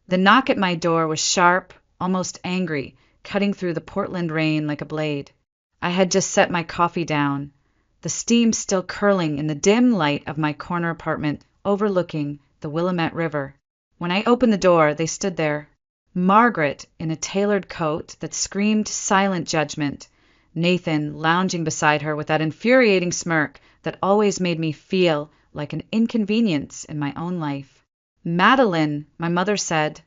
The knock at my door was sharp, almost angry, cutting through the Portland rain like a blade. I had just set my coffee down, the steam still curling in the dim light of my corner apartment overlooking the Willamette River. When I opened the door, they stood there. Margaret, in a tailored coat that screamed silent judgment, Nathan lounging beside her with that infuriating smirk that always made me feel like an inconvenience in my own life. "Madeline," my mother said,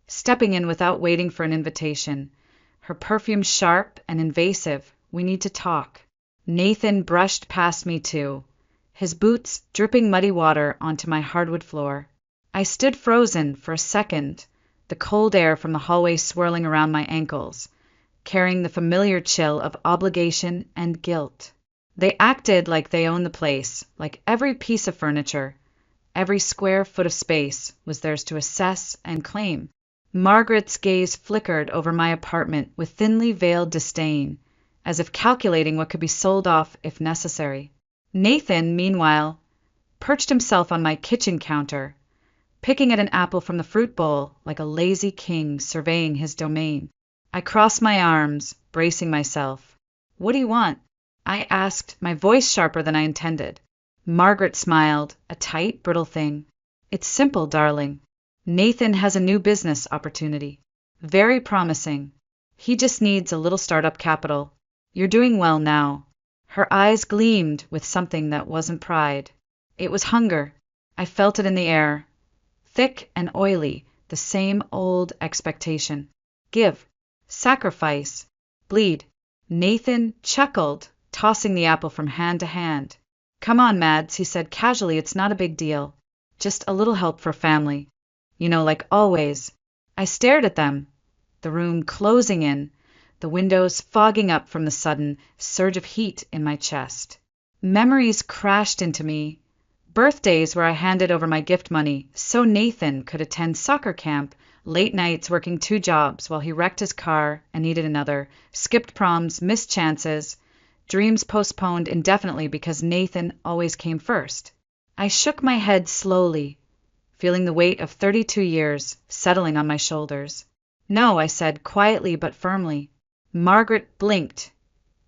stepping in without waiting for an invitation, her perfume sharp and invasive. "We need to talk." Nathan brushed past me too, his boots dripping muddy water onto my hardwood floor. I stood frozen for a second, the cold air from the hallway swirling around my ankles, carrying the familiar chill of obligation and guilt. They acted like they owned the place, like every piece of furniture, every square foot of space was theirs to assess and claim. Margaret's gaze flickered over my apartment with thinly veiled disdain, as if calculating what could be sold off if necessary. Nathan, meanwhile, perched himself on my kitchen counter, picking at an apple from the fruit bowl like a lazy king surveying his domain. I crossed my arms, bracing myself. "What do you want?" I asked, my voice sharper than I intended. Margaret smiled, a tight, brittle thing. "It's simple, darling. Nathan has a new business opportunity. Very promising. He just needs a little startup capital. You're doing well now." Her eyes gleamed with something that wasn't pride. It was hunger. I felt it in the air. Thick and oily, the same old expectation. Give. Sacrifice. Bleed. Nathan chuckled, tossing the apple from hand to hand. "Come on, Mads," he said casually, "it's not a big deal. Just a little help for family. You know, like always." I stared at them, the room closing in, the windows fogging up from the sudden surge of heat in my chest. Memories crashed into me. Birthdays where I handed over my gift money so Nathan could attend soccer camp, late nights working 2 jobs while he wrecked his car and needed another, skipped proms, missed chances, dreams postponed indefinitely because Nathan always came first. I shook my head slowly, feeling the weight of 32 years settling on my shoulders. "No," I said, quietly but firmly. Margaret blinked,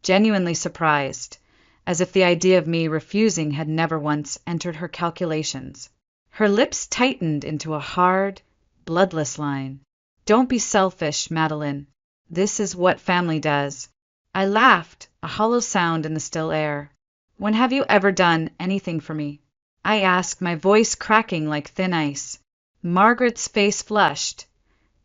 genuinely surprised, as if the idea of me refusing had never once entered her calculations. Her lips tightened into a hard, bloodless line. "Don't be selfish, Madeline. This is what family does." I laughed, a hollow sound in the still air. "When have you ever done anything for me?" I asked, my voice cracking like thin ice. Margaret's face flushed,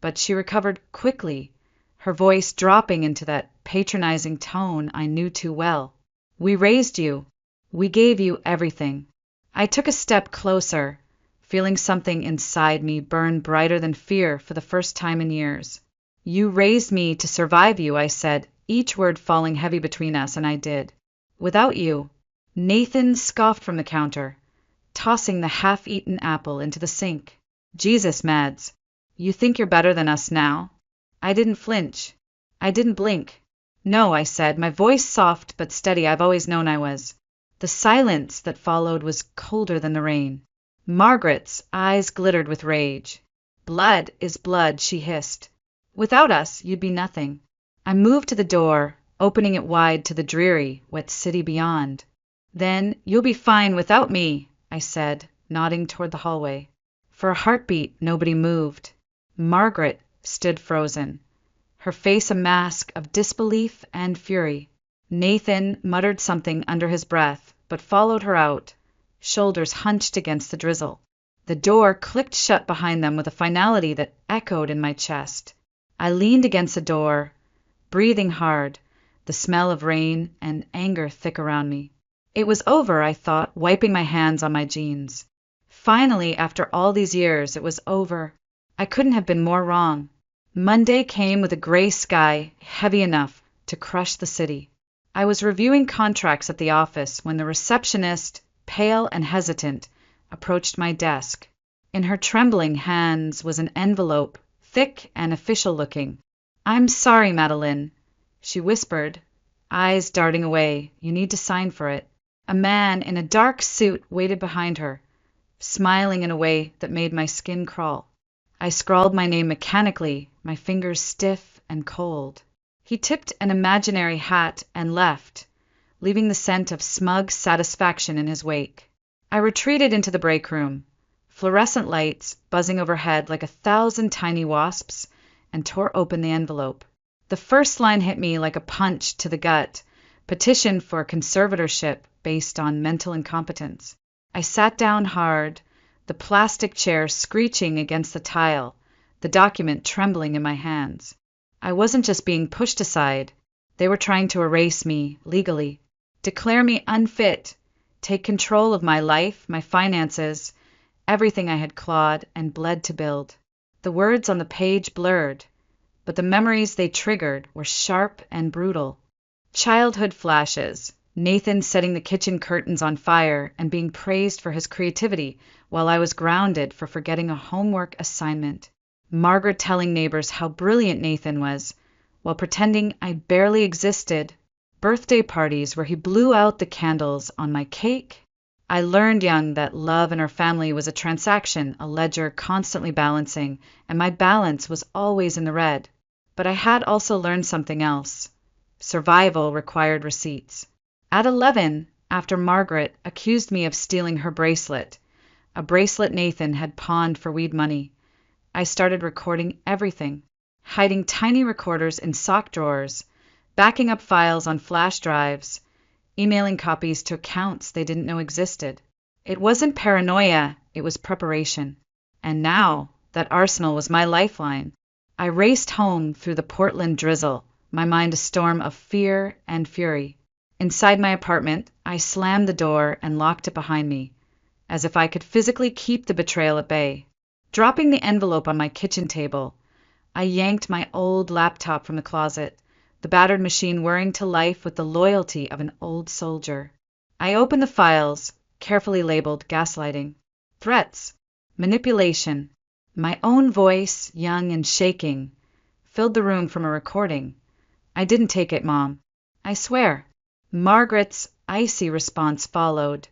but she recovered quickly, her voice dropping into that patronizing tone I knew too well. "We raised you. We gave you everything." I took a step closer, feeling something inside me burn brighter than fear for the first time in years. "You raised me to survive you," I said, each word falling heavy between us, and I did. "Without you." Nathan scoffed from the counter, tossing the half-eaten apple into the sink. "Jesus, Mads, you think you're better than us now?" I didn't flinch. I didn't blink. "No," I said, my voice soft but steady. "I've always known I was." The silence that followed was colder than the rain. Margaret's eyes glittered with rage. "Blood is blood," she hissed. "Without us, you'd be nothing." I moved to the door, opening it wide to the dreary, wet city beyond. "Then you'll be fine without me," I said, nodding toward the hallway. For a heartbeat, nobody moved. Margaret stood frozen, her face a mask of disbelief and fury. Nathan muttered something under his breath, but followed her out, shoulders hunched against the drizzle. The door clicked shut behind them with a finality that echoed in my chest. I leaned against the door, breathing hard, the smell of rain and anger thick around me. It was over, I thought, wiping my hands on my jeans. Finally, after all these years, it was over. I couldn't have been more wrong. Monday came with a gray sky heavy enough to crush the city. I was reviewing contracts at the office when the receptionist, pale and hesitant, approached my desk. In her trembling hands was an envelope, thick and official-looking. "I'm sorry, Madeline," she whispered, eyes darting away. "You need to sign for it." A man in a dark suit waited behind her, smiling in a way that made my skin crawl. I scrawled my name mechanically, my fingers stiff and cold. He tipped an imaginary hat and left, leaving the scent of smug satisfaction in his wake. I retreated into the break room, fluorescent lights buzzing overhead like 1,000 tiny wasps, and tore open the envelope. The first line hit me like a punch to the gut: petition for conservatorship based on mental incompetence. I sat down hard, the plastic chair screeching against the tile, the document trembling in my hands. I wasn't just being pushed aside. They were trying to erase me legally, declare me unfit, take control of my life, my finances, everything I had clawed and bled to build. The words on the page blurred, but the memories they triggered were sharp and brutal. Childhood flashes, Nathan setting the kitchen curtains on fire and being praised for his creativity while I was grounded for forgetting a homework assignment. Margaret telling neighbors how brilliant Nathan was, while pretending I barely existed. Birthday parties where he blew out the candles on my cake. I learned young that love in our family was a transaction, a ledger constantly balancing, and my balance was always in the red. But I had also learned something else. Survival required receipts. At 11, after Margaret accused me of stealing her bracelet, a bracelet Nathan had pawned for weed money, I started recording everything, hiding tiny recorders in sock drawers, backing up files on flash drives, emailing copies to accounts they didn't know existed. It wasn't paranoia, it was preparation. And now, that arsenal was my lifeline. I raced home through the Portland drizzle, my mind a storm of fear and fury. Inside my apartment, I slammed the door and locked it behind me, as if I could physically keep the betrayal at bay. Dropping the envelope on my kitchen table, I yanked my old laptop from the closet, the battered machine whirring to life with the loyalty of an old soldier. I opened the files, carefully labeled gaslighting, threats, manipulation. My own voice, young and shaking, filled the room from a recording. I didn't take it, Mom. I swear. Margaret's icy response followed.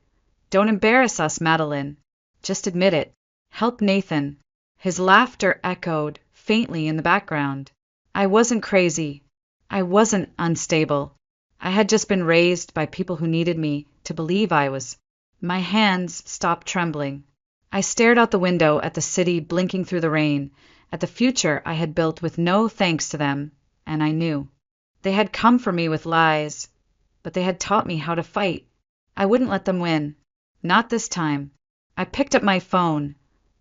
Don't embarrass us, Madeline. Just admit it. Help Nathan. His laughter echoed faintly in the background. I wasn't crazy. I wasn't unstable. I had just been raised by people who needed me to believe I was. My hands stopped trembling. I stared out the window at the city blinking through the rain, at the future I had built with no thanks to them, and I knew. They had come for me with lies, but they had taught me how to fight. I wouldn't let them win. Not this time. I picked up my phone,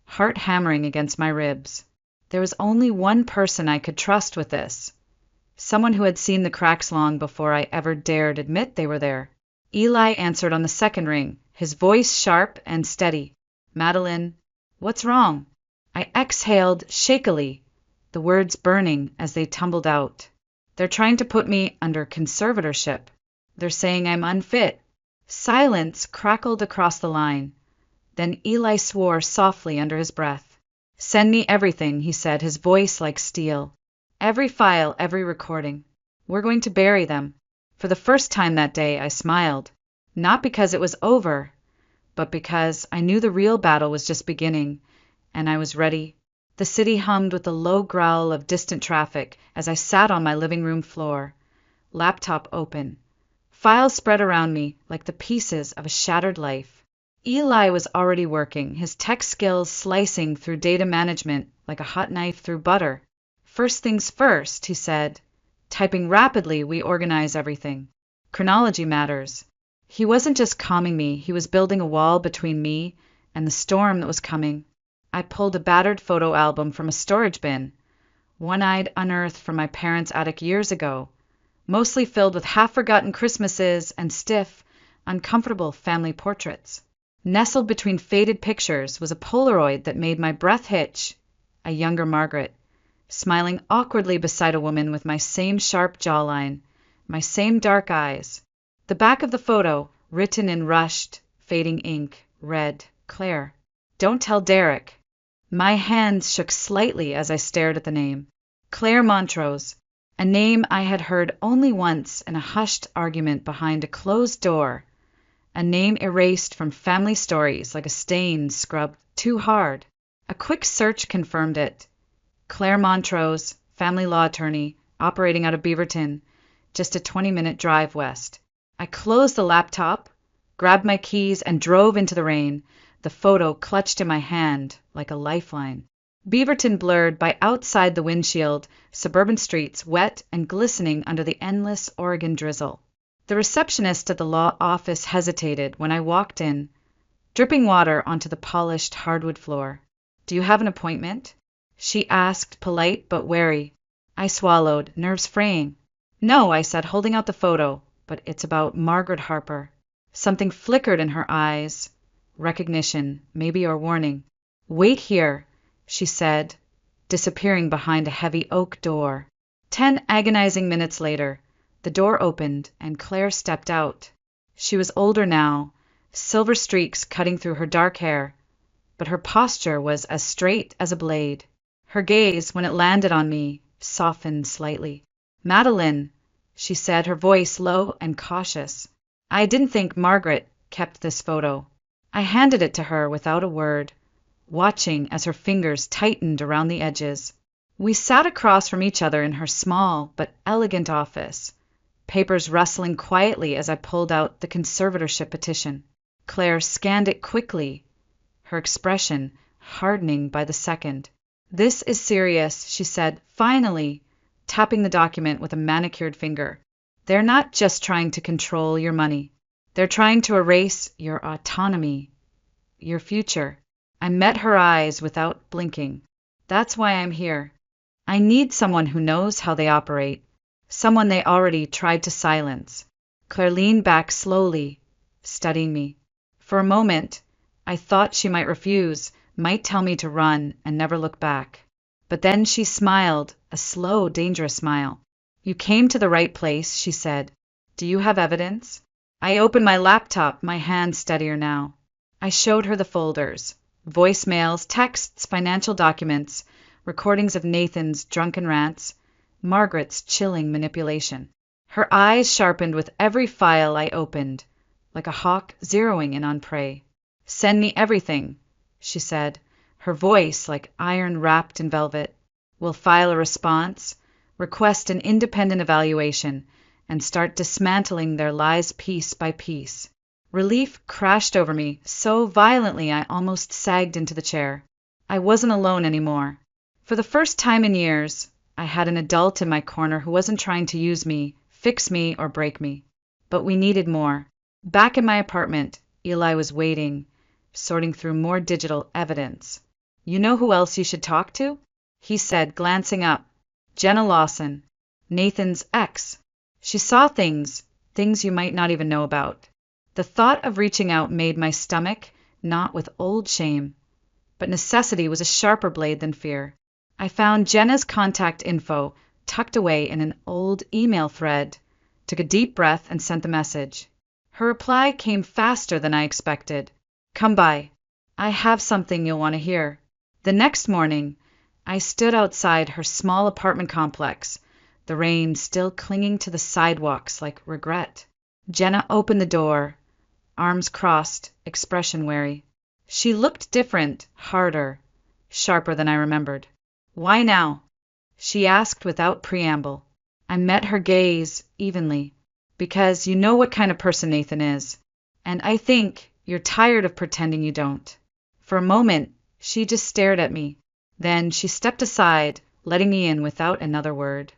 heart hammering against my ribs. There was only one person I could trust with this. Someone who had seen the cracks long before I ever dared admit they were there. Eli answered on the second ring, his voice sharp and steady. Madeline, what's wrong? I exhaled shakily, the words burning as they tumbled out. They're trying to put me under conservatorship. They're saying I'm unfit. Silence crackled across the line. Then Eli swore softly under his breath. Send me everything, he said, his voice like steel. Every file, every recording. We're going to bury them. For the first time that day, I smiled. Not because it was over, but because I knew the real battle was just beginning, and I was ready. The city hummed with the low growl of distant traffic as I sat on my living room floor, laptop open. Files spread around me like the pieces of a shattered life. Eli was already working, his tech skills slicing through data management like a hot knife through butter. First things first, he said. Typing rapidly, we organize everything. Chronology matters. He wasn't just calming me, he was building a wall between me and the storm that was coming. I pulled a battered photo album from a storage bin, one-eyed unearthed from my parents' attic years ago, mostly filled with half-forgotten Christmases and stiff, uncomfortable family portraits. Nestled between faded pictures was a Polaroid that made my breath hitch, a younger Margaret, smiling awkwardly beside a woman with my same sharp jawline, my same dark eyes. The back of the photo, written in rushed, fading ink, read, Claire. Don't tell Derek. My hands shook slightly as I stared at the name. Claire Montrose, a name I had heard only once in a hushed argument behind a closed door, a name erased from family stories like a stain scrubbed too hard. A quick search confirmed it. Claire Montrose, family law attorney, operating out of Beaverton, just a 20-minute drive west. I closed the laptop, grabbed my keys, and drove into the rain, the photo clutched in my hand like a lifeline. Beaverton blurred by outside the windshield, suburban streets wet and glistening under the endless Oregon drizzle. The receptionist at the law office hesitated when I walked in, dripping water onto the polished hardwood floor. "Do you have an appointment?" she asked, polite but wary. I swallowed, nerves fraying. "No," I said, holding out the photo, "but it's about Margaret Harper." Something flickered in her eyes. Recognition, maybe, or warning. "Wait here," she said, disappearing behind a heavy oak door. 10 agonizing minutes later, the door opened and Claire stepped out. She was older now, silver streaks cutting through her dark hair, but her posture was as straight as a blade. Her gaze, when it landed on me, softened slightly. "Madeline," she said, her voice low and cautious. "I didn't think Margaret kept this photo." I handed it to her without a word, watching as her fingers tightened around the edges. We sat across from each other in her small but elegant office, papers rustling quietly as I pulled out the conservatorship petition. Claire scanned it quickly, her expression hardening by the second. "This is serious," she said, finally, tapping the document with a manicured finger. "They're not just trying to control your money. They're trying to erase your autonomy, your future." I met her eyes without blinking. "That's why I'm here. I need someone who knows how they operate, someone they already tried to silence." Claire leaned back slowly, studying me. For a moment, I thought she might refuse, might tell me to run and never look back. But then she smiled, a slow, dangerous smile. "You came to the right place," she said. "Do you have evidence?" I opened my laptop, my hand steadier now. I showed her the folders. Voicemails, texts, financial documents, recordings of Nathan's drunken rants, Margaret's chilling manipulation. Her eyes sharpened with every file I opened, like a hawk zeroing in on prey. "Send me everything," she said, her voice like iron wrapped in velvet. "We'll file a response, request an independent evaluation, and start dismantling their lies piece by piece." Relief crashed over me so violently I almost sagged into the chair. I wasn't alone anymore. For the first time in years, I had an adult in my corner who wasn't trying to use me, fix me, or break me. But we needed more. Back in my apartment, Eli was waiting, sorting through more digital evidence. "You know who else you should talk to?" he said, glancing up. "Jenna Lawson, Nathan's ex. She saw things you might not even know about." The thought of reaching out made my stomach knot with old shame, but necessity was a sharper blade than fear. I found Jenna's contact info tucked away in an old email thread, took a deep breath, and sent the message. Her reply came faster than I expected. "Come by. I have something you'll want to hear." The next morning, I stood outside her small apartment complex, the rain still clinging to the sidewalks like regret. Jenna opened the door, arms crossed, expression wary. She looked different, harder, sharper than I remembered. "Why now?" she asked without preamble. I met her gaze evenly. "Because you know what kind of person Nathan is, and I think you're tired of pretending you don't." For a moment, she just stared at me. Then she stepped aside, letting me in without another word.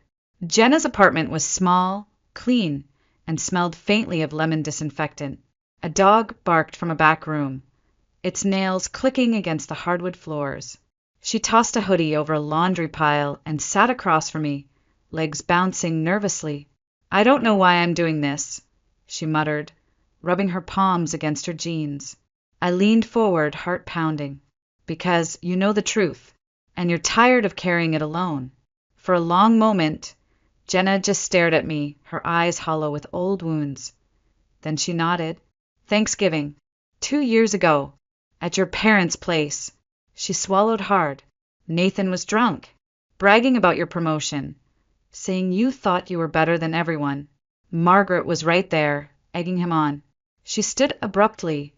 Jenna's apartment was small, clean, and smelled faintly of lemon disinfectant. A dog barked from a back room, its nails clicking against the hardwood floors. She tossed a hoodie over a laundry pile and sat across from me, legs bouncing nervously. "I don't know why I'm doing this," she muttered, rubbing her palms against her jeans. I leaned forward, heart pounding. "Because you know the truth, and you're tired of carrying it alone." For a long moment, Jenna just stared at me, her eyes hollow with old wounds. Then she nodded. "Thanksgiving, 2 years ago, at your parents' place." She swallowed hard. "Nathan was drunk, bragging about your promotion, saying you thought you were better than everyone. Margaret was right there, egging him on." She stood abruptly,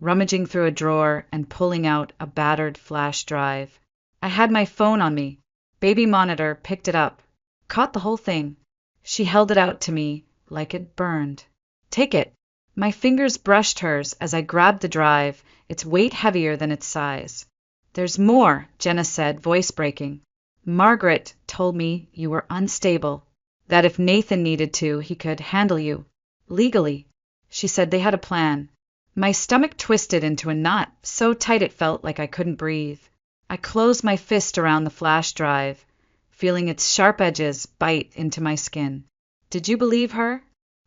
rummaging through a drawer and pulling out a battered flash drive. I had my phone on me. Baby monitor picked it up, caught the whole thing. She held it out to me like it burned. Take it. My fingers brushed hers as I grabbed the drive, its weight heavier than its size. There's more, Jenna said, voice breaking. Margaret told me you were unstable, that if Nathan needed to, he could handle you. Legally. She said they had a plan. My stomach twisted into a knot, so tight it felt like I couldn't breathe. I closed my fist around the flash drive, feeling its sharp edges bite into my skin. Did you believe her?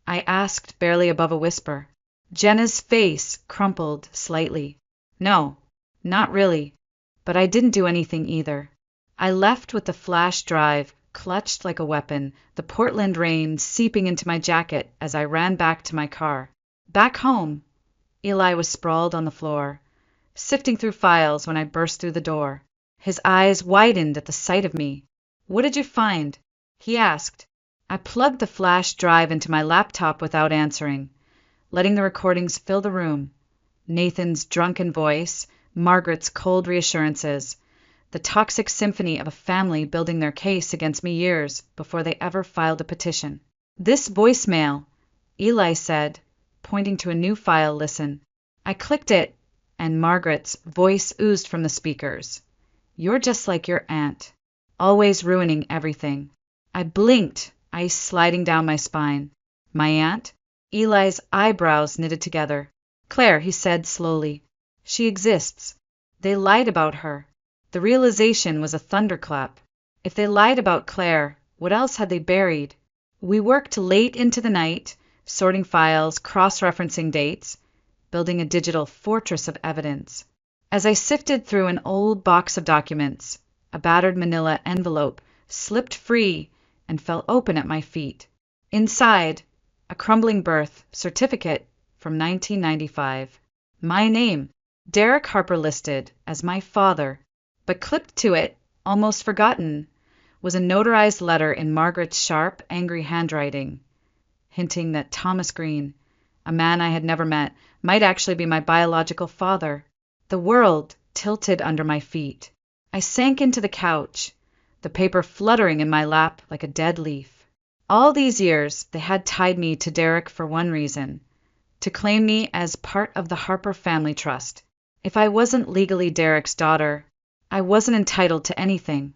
I asked, barely above a whisper. Jenna's face crumpled slightly. No, not really. But I didn't do anything either. I left with the flash drive clutched like a weapon, the Portland rain seeping into my jacket as I ran back to my car. Back home, Eli was sprawled on the floor, sifting through files when I burst through the door. His eyes widened at the sight of me. What did you find? He asked. I plugged the flash drive into my laptop without answering, letting the recordings fill the room. Nathan's drunken voice, Margaret's cold reassurances, the toxic symphony of a family building their case against me years before they ever filed a petition. This voicemail, Eli said, pointing to a new file. Listen. I clicked it, and Margaret's voice oozed from the speakers. You're just like your aunt, always ruining everything. I blinked, ice sliding down my spine. My aunt? Eli's eyebrows knitted together. Claire, he said slowly. She exists. They lied about her. The realization was a thunderclap. If they lied about Claire, what else had they buried? We worked late into the night, sorting files, cross-referencing dates, building a digital fortress of evidence. As I sifted through an old box of documents, a battered manila envelope slipped free and fell open at my feet. Inside, a crumbling birth certificate from 1995. My name, Derek Harper, listed as my father. But clipped to it, almost forgotten, was a notarized letter in Margaret's sharp, angry handwriting, hinting that Thomas Green, a man I had never met, might actually be my biological father. The world tilted under my feet. I sank into the couch, the paper fluttering in my lap like a dead leaf. All these years, they had tied me to Derek for one reason, to claim me as part of the Harper family trust. If I wasn't legally Derek's daughter, I wasn't entitled to anything.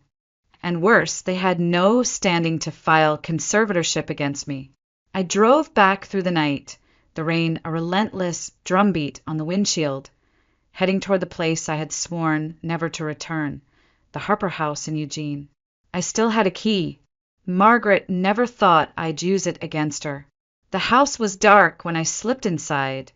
And worse, they had no standing to file conservatorship against me. I drove back through the night, the rain a relentless drumbeat on the windshield, heading toward the place I had sworn never to return, the Harper house in Eugene. I still had a key. Margaret never thought I'd use it against her. The house was dark when I slipped inside,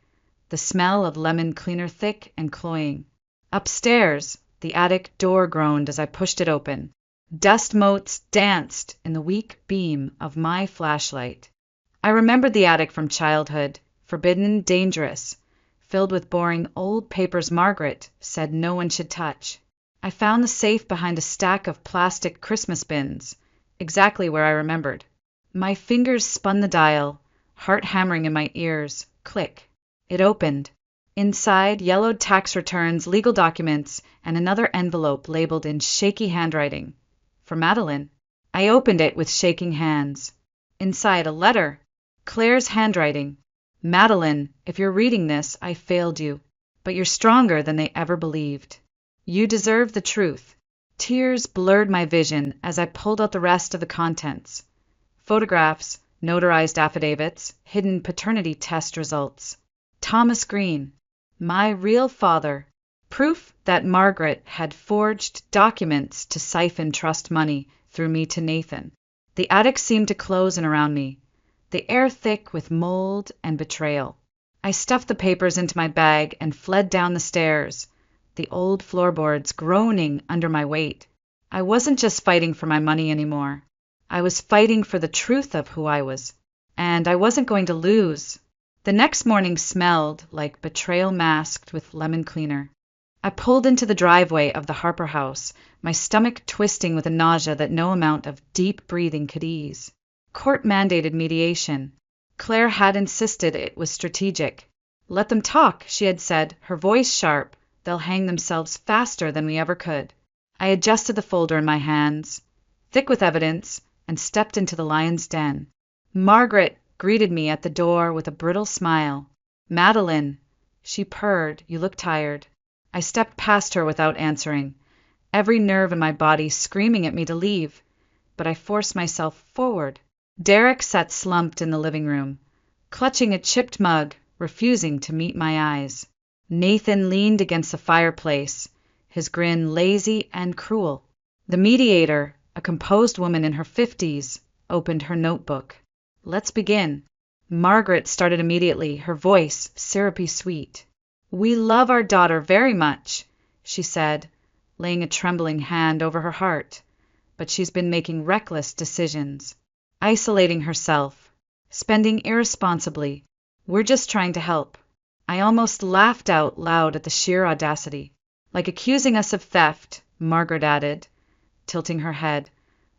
the smell of lemon cleaner thick and cloying. Upstairs, the attic door groaned as I pushed it open. Dust motes danced in the weak beam of my flashlight. I remembered the attic from childhood, forbidden, dangerous, filled with boring old papers Margaret said no one should touch. I found the safe behind a stack of plastic Christmas bins, exactly where I remembered. My fingers spun the dial, heart hammering in my ears. Click. It opened. Inside, yellowed tax returns, legal documents, and another envelope labeled in shaky handwriting. For Madeline. I opened it with shaking hands. Inside, a letter. Claire's handwriting. Madeline, if you're reading this, I failed you, but you're stronger than they ever believed. You deserve the truth. Tears blurred my vision as I pulled out the rest of the contents. Photographs, notarized affidavits, hidden paternity test results. Thomas Green, my real father. Proof that Margaret had forged documents to siphon trust money through me to Nathan. The attic seemed to close in around me, the air thick with mold and betrayal. I stuffed the papers into my bag and fled down the stairs, the old floorboards groaning under my weight. I wasn't just fighting for my money anymore. I was fighting for the truth of who I was, and I wasn't going to lose. The next morning smelled like betrayal masked with lemon cleaner. I pulled into the driveway of the Harper house, my stomach twisting with a nausea that no amount of deep breathing could ease. Court-mandated mediation. Claire had insisted it was strategic. Let them talk, she had said, her voice sharp. They'll hang themselves faster than we ever could. I adjusted the folder in my hands, thick with evidence, and stepped into the lion's den. Margaret greeted me at the door with a brittle smile. Madeline, she purred, you look tired. I stepped past her without answering, every nerve in my body screaming at me to leave, but I forced myself forward. Derek sat slumped in the living room, clutching a chipped mug, refusing to meet my eyes. Nathan leaned against the fireplace, his grin lazy and cruel. The mediator, a composed woman in her 50s, opened her notebook. Let's begin. Margaret started immediately, her voice syrupy sweet. We love our daughter very much, she said, laying a trembling hand over her heart. But she's been making reckless decisions, isolating herself, spending irresponsibly. We're just trying to help. I almost laughed out loud at the sheer audacity. Like accusing us of theft, Margaret added, tilting her head,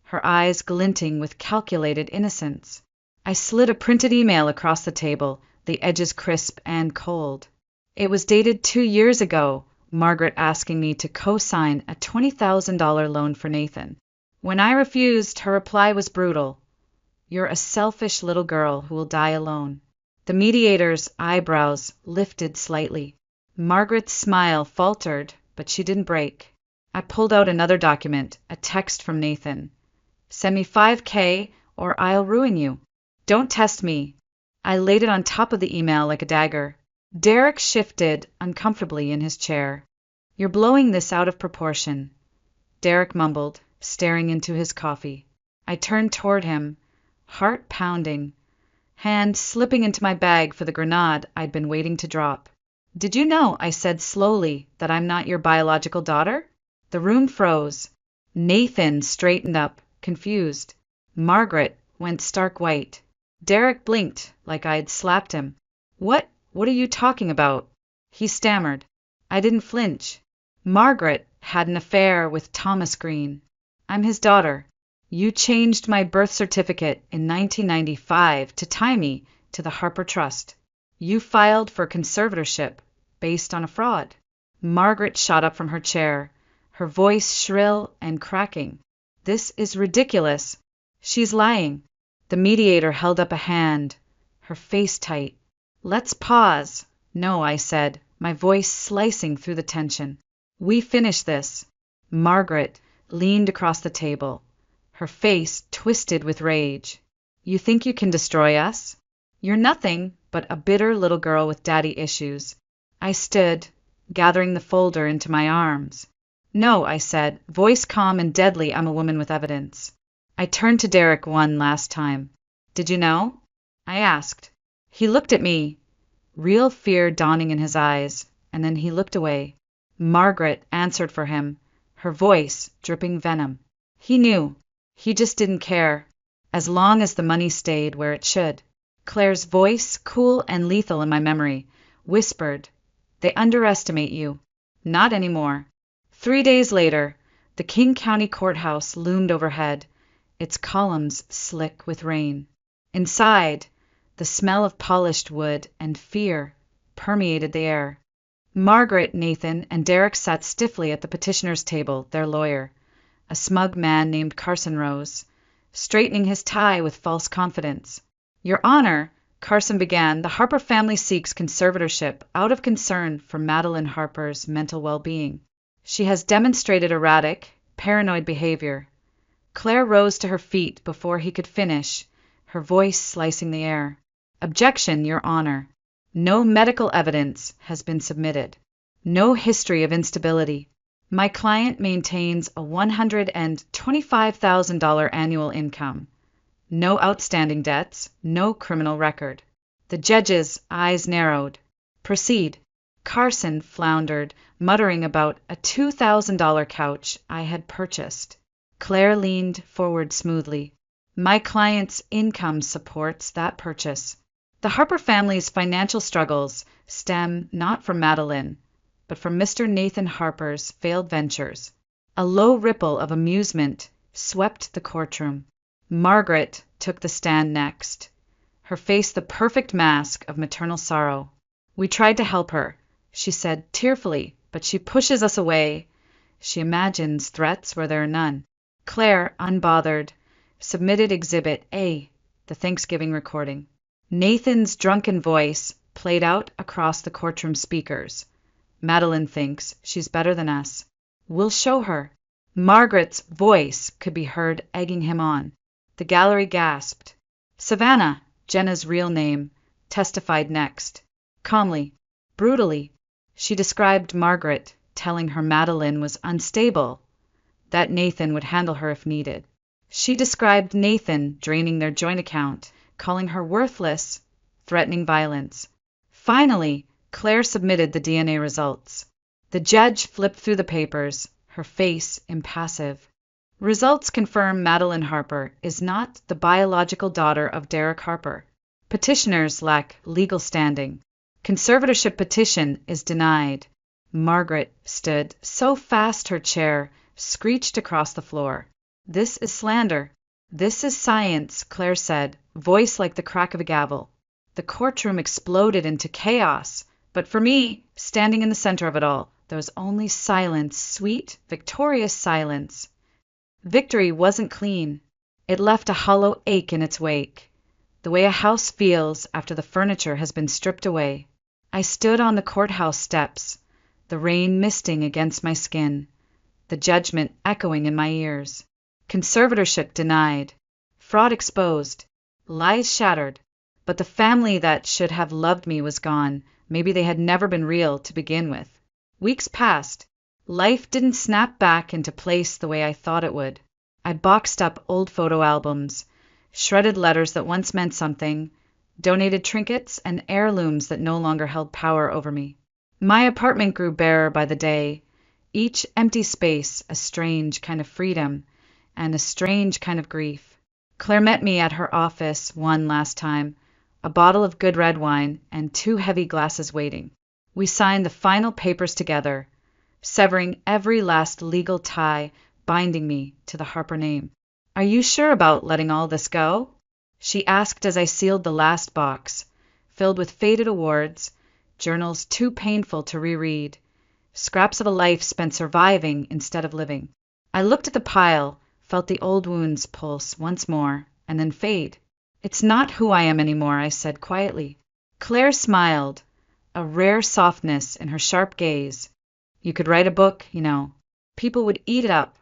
her eyes glinting with calculated innocence. I slid a printed email across the table, the edges crisp and cold. It was dated 2 years ago, Margaret asking me to co-sign a $20,000 loan for Nathan. When I refused, her reply was brutal. You're a selfish little girl who will die alone. The mediator's eyebrows lifted slightly. Margaret's smile faltered, but she didn't break. I pulled out another document, a text from Nathan. Send me $5,000 or I'll ruin you. Don't test me. I laid it on top of the email like a dagger. Derek shifted uncomfortably in his chair. You're blowing this out of proportion, Derek mumbled, staring into his coffee. I turned toward him, heart pounding, hand slipping into my bag for the grenade I'd been waiting to drop. Did you know, I said slowly, that I'm not your biological daughter? The room froze. Nathan straightened up, confused. Margaret went stark white. Derek blinked, like I'd slapped him. What are you talking about? He stammered. I didn't flinch. Margaret had an affair with Thomas Green. I'm his daughter. You changed my birth certificate in 1995 to tie me to the Harper Trust. You filed for conservatorship based on a fraud. Margaret shot up from her chair, her voice shrill and cracking. This is ridiculous. She's lying. The mediator held up a hand, her face tight. Let's pause. No, I said, my voice slicing through the tension. We finish this. Margaret leaned across the table, her face twisted with rage. You think you can destroy us? You're nothing but a bitter little girl with daddy issues. I stood, gathering the folder into my arms. No, I said, voice calm and deadly, I'm a woman with evidence. I turned to Derek one last time. Did you know? I asked. He looked at me, real fear dawning in his eyes, and then he looked away. Margaret answered for him, her voice dripping venom. He knew. He just didn't care, as long as the money stayed where it should. Claire's voice, cool and lethal in my memory, whispered, They underestimate you. Not anymore. 3 days later, the King County Courthouse loomed overhead, its columns slick with rain. Inside, the smell of polished wood and fear permeated the air. Margaret, Nathan, and Derek sat stiffly at the petitioner's table, their lawyer, a smug man named Carson Rose, straightening his tie with false confidence. Your Honor, Carson began, the Harper family seeks conservatorship out of concern for Madeline Harper's mental well-being. She has demonstrated erratic, paranoid behavior. Claire rose to her feet before he could finish, her voice slicing the air. Objection, Your Honor. No medical evidence has been submitted. No history of instability. My client maintains a $125,000 annual income. No outstanding debts, no criminal record. The judge's eyes narrowed. Proceed. Carson floundered, muttering about a $2,000 couch I had purchased. Claire leaned forward smoothly. My client's income supports that purchase. The Harper family's financial struggles stem not from Madeline, but from Mr. Nathan Harper's failed ventures. A low ripple of amusement swept the courtroom. Margaret took the stand next, her face the perfect mask of maternal sorrow. We tried to help her, she said tearfully, but she pushes us away. She imagines threats where there are none. Claire, unbothered, submitted Exhibit A, the Thanksgiving recording. Nathan's drunken voice played out across the courtroom speakers. Madeline thinks she's better than us. We'll show her. Margaret's voice could be heard egging him on. The gallery gasped. Savannah, Jenna's real name, testified next. Calmly, brutally, she described Margaret, telling her Madeline was unstable, that Nathan would handle her if needed. She described Nathan draining their joint account, calling her worthless, threatening violence. Finally, Claire submitted the DNA results. The judge flipped through the papers, her face impassive. Results confirm Madeline Harper is not the biological daughter of Derek Harper. Petitioners lack legal standing. Conservatorship petition is denied. Margaret stood so fast her chair screeched across the floor. This is slander. This is science, Claire said, voice like the crack of a gavel. The courtroom exploded into chaos, but for me, standing in the center of it all, there was only silence, sweet, victorious silence. Victory wasn't clean. It left a hollow ache in its wake, the way a house feels after the furniture has been stripped away. I stood on the courthouse steps, the rain misting against my skin, the judgment echoing in my ears. Conservatorship denied, fraud exposed, lies shattered, but the family that should have loved me was gone. Maybe they had never been real to begin with. Weeks passed. Life didn't snap back into place the way I thought it would. I boxed up old photo albums, shredded letters that once meant something, donated trinkets and heirlooms that no longer held power over me. My apartment grew barer by the day, each empty space a strange kind of freedom and a strange kind of grief. Claire met me at her office one last time, a bottle of good red wine and 2 heavy glasses waiting. We signed the final papers together, severing every last legal tie binding me to the Harper name. Are you sure about letting all this go? She asked as I sealed the last box, filled with faded awards, journals too painful to reread, scraps of a life spent surviving instead of living. I looked at the pile, felt the old wounds pulse once more, and then fade. It's not who I am anymore, I said quietly. Claire smiled, a rare softness in her sharp gaze. You could write a book, you know. People would eat it up.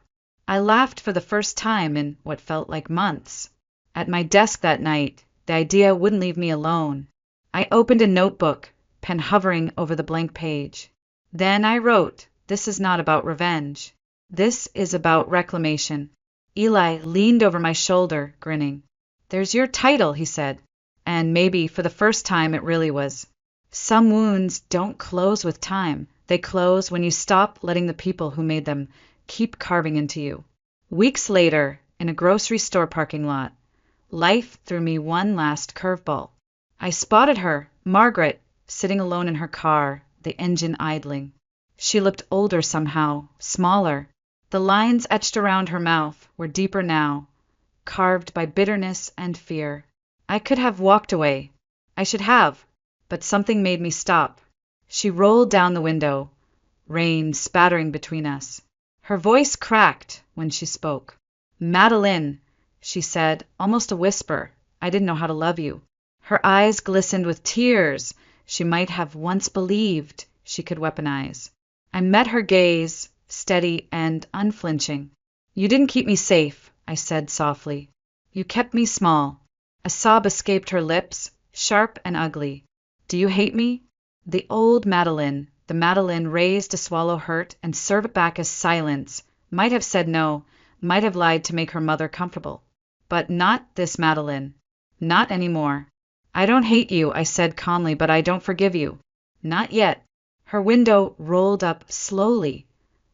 I laughed for the first time in what felt like months. At my desk that night, the idea wouldn't leave me alone. I opened a notebook, pen hovering over the blank page. Then I wrote, "This is not about revenge. This is about reclamation." Eli leaned over my shoulder, grinning. "There's your title," he said. And maybe for the first time it really was. Some wounds don't close with time. They close when you stop letting the people who made them keep carving into you. Weeks later, in a grocery store parking lot, life threw me one last curveball. I spotted her, Margaret, sitting alone in her car, the engine idling. She looked older somehow, smaller. The lines etched around her mouth were deeper now, carved by bitterness and fear. I could have walked away. I should have, but something made me stop. She rolled down the window, rain spattering between us. Her voice cracked when she spoke. "Madeline," she said, almost a whisper, "I didn't know how to love you." Her eyes glistened with tears she might have once believed she could weaponize. I met her gaze, steady and unflinching. "You didn't keep me safe," I said softly. "You kept me small." A sob escaped her lips, sharp and ugly. "Do you hate me?" The old Madeline, the Madeline raised to swallow hurt and serve it back as silence, might have said no, might have lied to make her mother comfortable. But not this Madeline. Not anymore. "I don't hate you," I said calmly, "but I don't forgive you. Not yet." Her window rolled up slowly,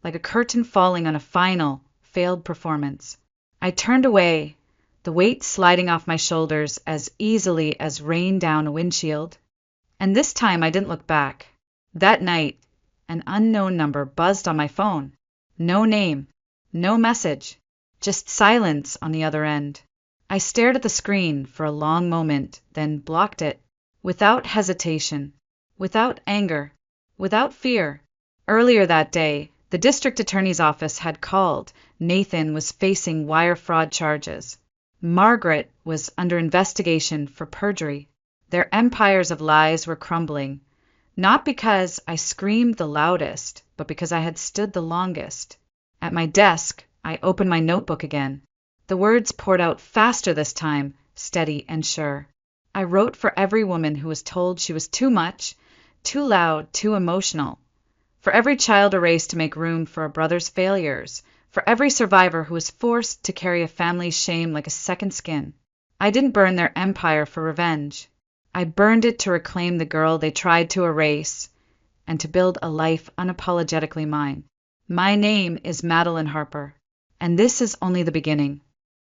like a curtain falling on a final, failed performance. I turned away, the weight sliding off my shoulders as easily as rain down a windshield. And this time I didn't look back. That night, an unknown number buzzed on my phone. No name, no message, just silence on the other end. I stared at the screen for a long moment, then blocked it, without hesitation. without anger, without fear. Earlier that day, the district attorney's office had called. Nathan was facing wire fraud charges. Margaret was under investigation for perjury. Their empires of lies were crumbling, not because I screamed the loudest, but because I had stood the longest. At my desk, I opened my notebook again. The words poured out faster this time, steady and sure. I wrote for every woman who was told she was too much, too loud, too emotional. For every child erased to make room for a brother's failures. For every survivor who was forced to carry a family's shame like a second skin. I didn't burn their empire for revenge. I burned it to reclaim the girl they tried to erase and to build a life unapologetically mine. My name is Madeline Harper, and this is only the beginning.